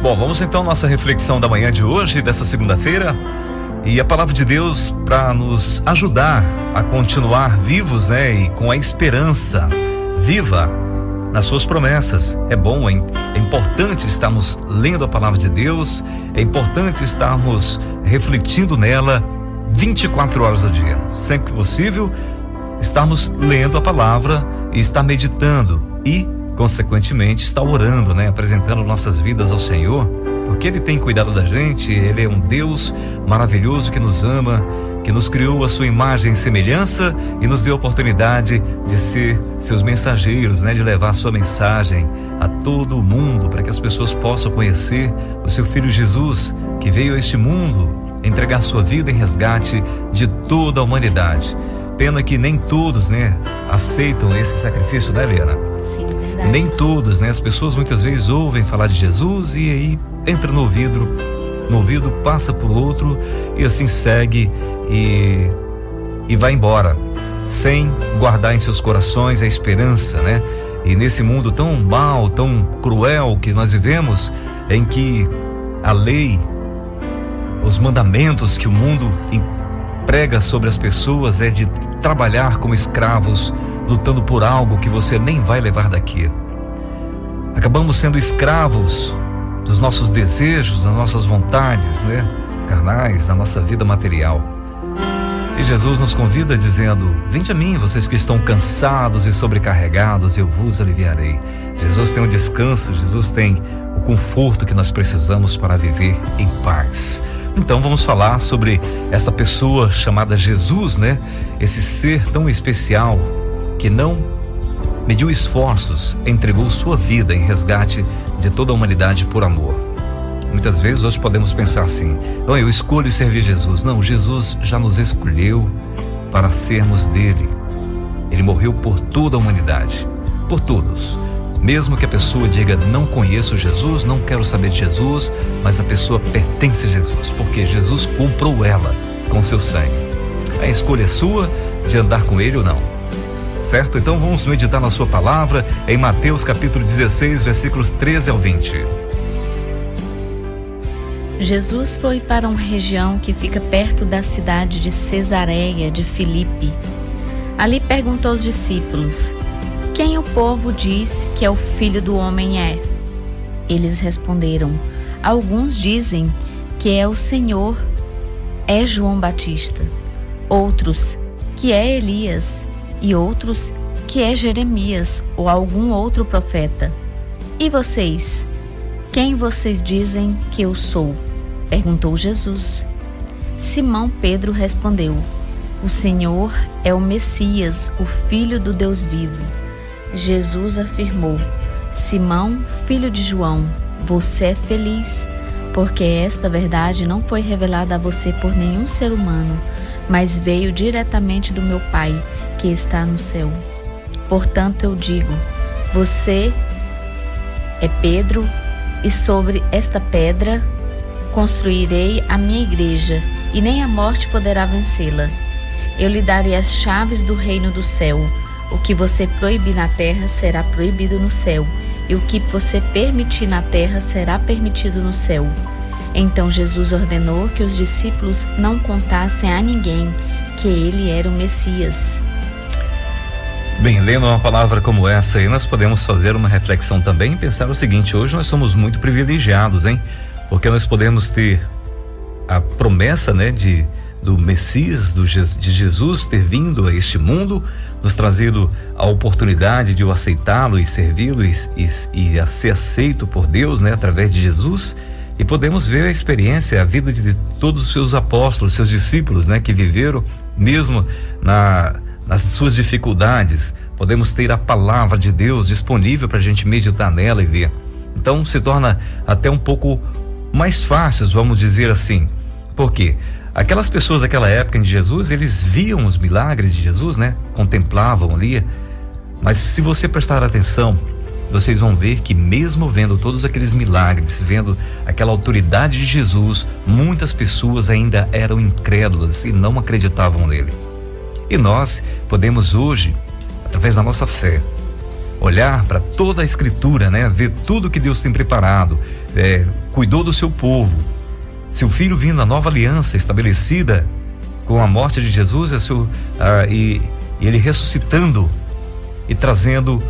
Bom, vamos então à nossa reflexão da manhã de hoje, dessa segunda-feira. E a palavra de Deus para nos ajudar a continuar vivos, né? E com a esperança viva nas suas promessas. É bom, é importante estarmos lendo a palavra de Deus, é importante estarmos refletindo nela 24 horas do dia. Sempre que possível, estarmos lendo a palavra e estar meditando e, consequentemente, estar orando, né? Apresentando nossas vidas ao Senhor, porque Ele tem cuidado da gente. Ele é um Deus maravilhoso que nos ama, que nos criou a sua imagem e semelhança e nos deu a oportunidade de ser seus mensageiros, né? De levar a sua mensagem a todo o mundo, para que as pessoas possam conhecer o seu Filho Jesus, que veio a este mundo entregar sua vida em resgate de toda a humanidade. Pena que nem todos, né, aceitam esse sacrifício, né, Helena? Sim, verdade. Nem todos, né? As pessoas muitas vezes ouvem falar de Jesus e aí entra no ouvido, passa por outro e assim segue e vai embora, sem guardar em seus corações a esperança, né? E nesse mundo tão mau, tão cruel que nós vivemos, em que a lei, os mandamentos que o mundo prega sobre as pessoas é de trabalhar como escravos, lutando por algo que você nem vai levar daqui. Acabamos sendo escravos dos nossos desejos, das nossas vontades, né, carnais, da nossa vida material. E Jesus nos convida dizendo: vinde a mim, vocês que estão cansados e sobrecarregados, eu vos aliviarei. Jesus tem o descanso, Jesus tem o conforto que nós precisamos para viver em paz. Então vamos falar sobre essa pessoa chamada Jesus, né? Esse ser tão especial que não mediu esforços, entregou sua vida em resgate de toda a humanidade por amor. Muitas vezes hoje podemos pensar assim: não, eu escolho servir Jesus. Não, Jesus já nos escolheu para sermos dele. Ele morreu por toda a humanidade, por todos. Mesmo que a pessoa diga: não conheço Jesus, não quero saber de Jesus, mas a pessoa pertence a Jesus, porque Jesus comprou ela com seu sangue. A escolha é sua de andar com ele ou não, certo? Então vamos meditar na sua palavra em Mateus capítulo 16, versículos 13 ao 20. Jesus foi para uma região que fica perto da cidade de Cesareia de Filipe. Ali perguntou aos discípulos: quem o povo diz que é o Filho do Homem é? Eles responderam: alguns dizem que é o Senhor, é João Batista. Outros que é Elias, e outros que é Jeremias ou algum outro profeta. E vocês? Quem vocês dizem que eu sou? Perguntou Jesus. Simão Pedro respondeu: o Senhor é o Messias, o Filho do Deus vivo. Jesus afirmou: Simão, filho de João, você é feliz, porque esta verdade não foi revelada a você por nenhum ser humano, mas veio diretamente do meu Pai, que está no céu. Portanto, eu digo: você é Pedro, e sobre esta pedra construirei a minha igreja, e nem a morte poderá vencê-la. Eu lhe darei as chaves do reino do céu. O que você proibir na terra será proibido no céu, e o que você permitir na terra será permitido no céu. Então Jesus ordenou que os discípulos não contassem a ninguém que ele era o Messias. Bem, lendo uma palavra como essa aí, nós podemos fazer uma reflexão também e pensar o seguinte: hoje nós somos muito privilegiados, hein? Porque nós podemos ter a promessa, né, do Messias, de Jesus ter vindo a este mundo, nos trazendo a oportunidade de o aceitá-lo e servi-lo e a ser aceito por Deus, né, através de Jesus. E podemos ver a experiência, a vida de todos os seus apóstolos, seus discípulos, né, que viveram mesmo nas suas dificuldades. Podemos ter a palavra de Deus disponível para a gente meditar nela e ver. Então se torna até um pouco mais fácil, vamos dizer assim. Por quê? Aquelas pessoas daquela época de Jesus, eles viam os milagres de Jesus, né? Contemplavam ali. Mas se você prestar atenção, vocês vão ver que mesmo vendo todos aqueles milagres, vendo aquela autoridade de Jesus, muitas pessoas ainda eram incrédulas e não acreditavam nele. E nós podemos hoje, através da nossa fé, olhar para toda a Escritura, né? Ver tudo que Deus tem preparado, cuidou do seu povo. Seu filho vindo na nova aliança estabelecida com a morte de Jesus e ele ressuscitando e trazendo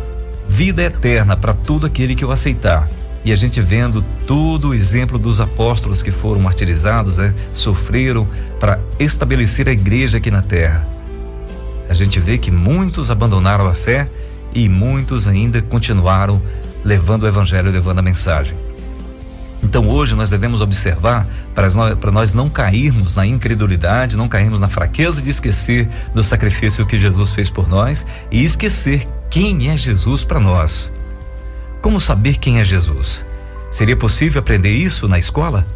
vida eterna para todo aquele que o aceitar. E a gente vendo todo o exemplo dos apóstolos que foram martirizados, sofreram para estabelecer a igreja aqui na terra. A gente vê que muitos abandonaram a fé e muitos ainda continuaram levando o evangelho, levando a mensagem. Então hoje nós devemos observar para nós não cairmos na incredulidade, não cairmos na fraqueza de esquecer do sacrifício que Jesus fez por nós e esquecer quem é Jesus para nós. Como saber quem é Jesus? Seria possível aprender isso na escola?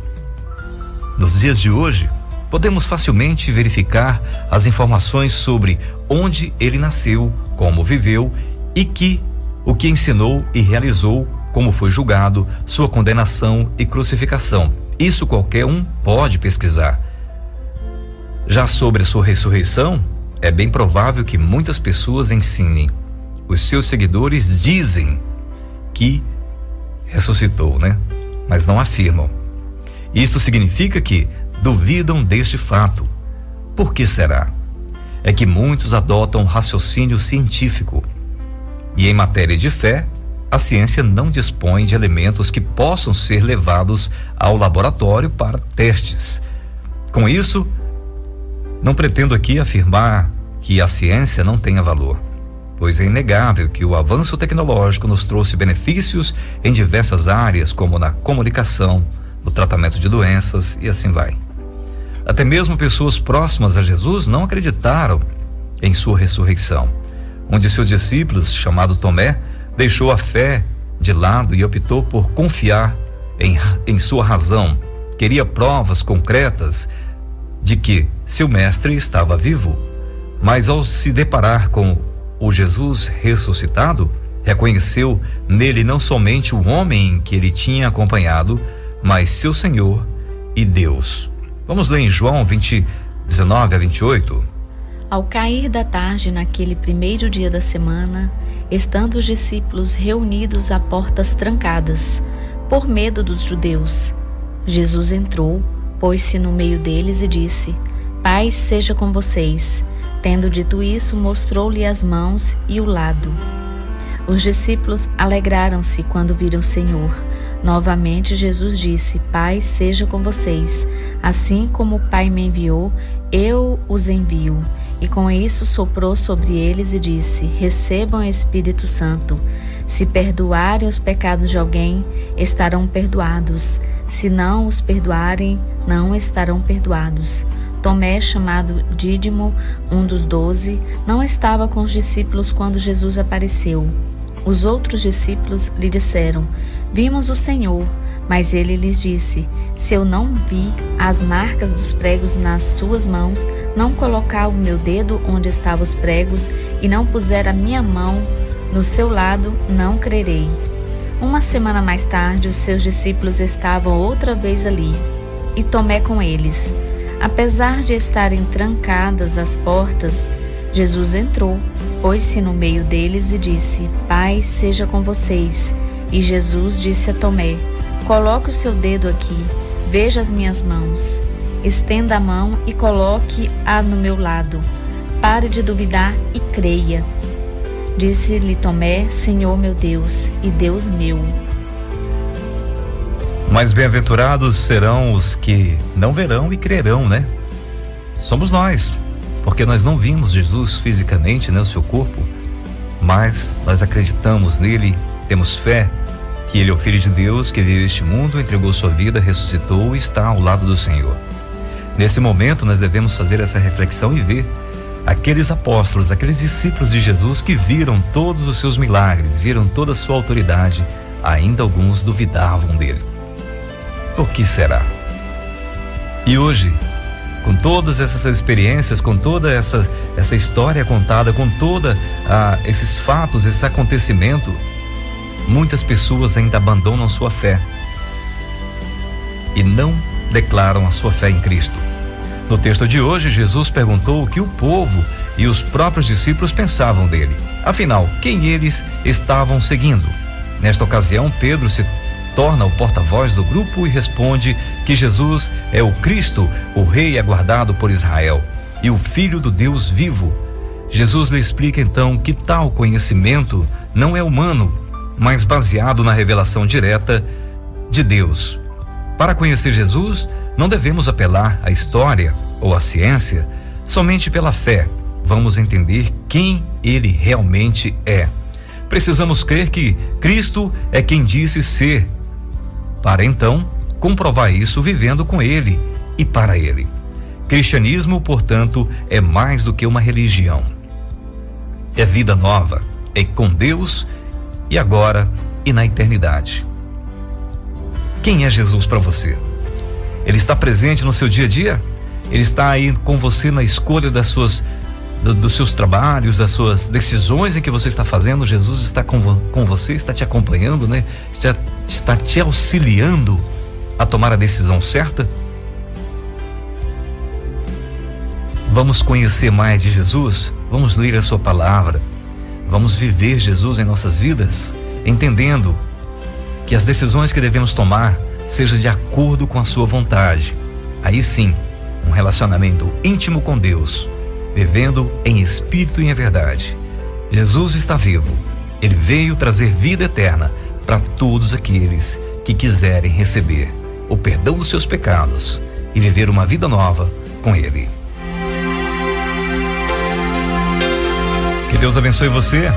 Nos dias de hoje, podemos facilmente verificar as informações sobre onde ele nasceu, como viveu e o que ensinou e realizou, como foi julgado, sua condenação e crucificação. Isso qualquer um pode pesquisar. Já sobre a sua ressurreição, é bem provável que muitas pessoas ensinem. Os seus seguidores dizem que ressuscitou, mas não afirmam. Isso significa que duvidam deste fato. Por que será? É que muitos adotam raciocínio científico. E em matéria de fé, a ciência não dispõe de elementos que possam ser levados ao laboratório para testes. Com isso, não pretendo aqui afirmar que a ciência não tenha valor, pois é inegável que o avanço tecnológico nos trouxe benefícios em diversas áreas, como na comunicação, no tratamento de doenças e assim vai. Até mesmo pessoas próximas a Jesus não acreditaram em sua ressurreição. Um de seus discípulos, chamado Tomé, deixou a fé de lado e optou por confiar em sua razão. Queria provas concretas de que seu mestre estava vivo. Mas ao se deparar com o Jesus ressuscitado, reconheceu nele não somente o homem que ele tinha acompanhado, mas seu Senhor e Deus. Vamos ler em João 19-28. Ao cair da tarde naquele primeiro dia da semana, estando os discípulos reunidos a portas trancadas, por medo dos judeus, Jesus entrou, pôs-se no meio deles e disse: Paz seja com vocês. Tendo dito isso, mostrou-lhe as mãos e o lado. Os discípulos alegraram-se quando viram o Senhor. Novamente Jesus disse: Paz seja com vocês. Assim como o Pai me enviou, eu os envio. E com isso soprou sobre eles e disse: Recebam o Espírito Santo. Se perdoarem os pecados de alguém, estarão perdoados. Se não os perdoarem, não estarão perdoados. Tomé, chamado Dídimo, um dos 12, não estava com os discípulos quando Jesus apareceu. Os outros discípulos lhe disseram: Vimos o Senhor. Mas ele lhes disse: Se eu não vi as marcas dos pregos nas suas mãos, não colocar o meu dedo onde estavam os pregos e não puser a minha mão no seu lado, não crerei. Uma semana mais tarde, os seus discípulos estavam outra vez ali, e Tomé com eles. Apesar de estarem trancadas as portas, Jesus entrou, pôs-se no meio deles e disse: Paz seja com vocês. E Jesus disse a Tomé: Coloque o seu dedo aqui, veja as minhas mãos. Estenda a mão e coloque-a no meu lado. Pare de duvidar e creia. Disse-lhe Tomé: Senhor meu Deus e Deus meu. Mas bem-aventurados serão os que não verão e crerão, Somos nós, porque nós não vimos Jesus fisicamente, o seu corpo, mas nós acreditamos nele, temos fé que ele é o Filho de Deus, que veio a este mundo, entregou sua vida, ressuscitou e está ao lado do Senhor. Nesse momento nós devemos fazer essa reflexão e ver aqueles apóstolos, aqueles discípulos de Jesus que viram todos os seus milagres, viram toda a sua autoridade, ainda alguns duvidavam dele. Por que será? E hoje, com todas essas experiências, com toda essa história contada, com toda esses fatos, esse acontecimento, muitas pessoas ainda abandonam sua fé e não declaram a sua fé em Cristo. No texto de hoje, Jesus perguntou o que o povo e os próprios discípulos pensavam dele. Afinal, quem eles estavam seguindo? Nesta ocasião, Pedro se torna o porta-voz do grupo e responde que Jesus é o Cristo, o Rei aguardado por Israel e o Filho do Deus vivo. Jesus lhe explica então que tal conhecimento não é humano, mas baseado na revelação direta de Deus. Para conhecer Jesus, não devemos apelar à história ou à ciência. Somente pela fé vamos entender quem ele realmente é. Precisamos crer que Cristo é quem disse ser, para então comprovar isso vivendo com ele e para ele. Cristianismo, portanto, é mais do que uma religião. É vida nova, é com Deus e agora e na eternidade. Quem é Jesus para você? Ele está presente no seu dia a dia? Ele está aí com você na escolha dos seus trabalhos, das suas decisões em que você está fazendo? Jesus está com você, está te acompanhando, né? Está te auxiliando a tomar a decisão certa? Vamos conhecer mais de Jesus? Vamos ler a sua palavra? Vamos viver Jesus em nossas vidas, entendendo que as decisões que devemos tomar sejam de acordo com a sua vontade. Aí sim, um relacionamento íntimo com Deus, vivendo em espírito e em verdade. Jesus está vivo. Ele veio trazer vida eterna para todos aqueles que quiserem receber o perdão dos seus pecados e viver uma vida nova com Ele. Que Deus abençoe você,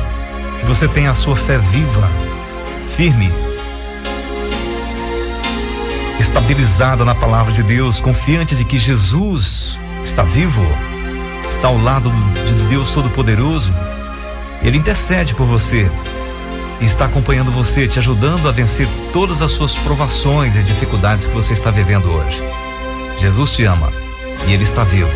que você tenha a sua fé viva, firme, estabilizada na palavra de Deus, confiante de que Jesus está vivo, está ao lado de Deus Todo-Poderoso. Ele intercede por você e está acompanhando você, te ajudando a vencer todas as suas provações e dificuldades que você está vivendo hoje. Jesus te ama e Ele está vivo.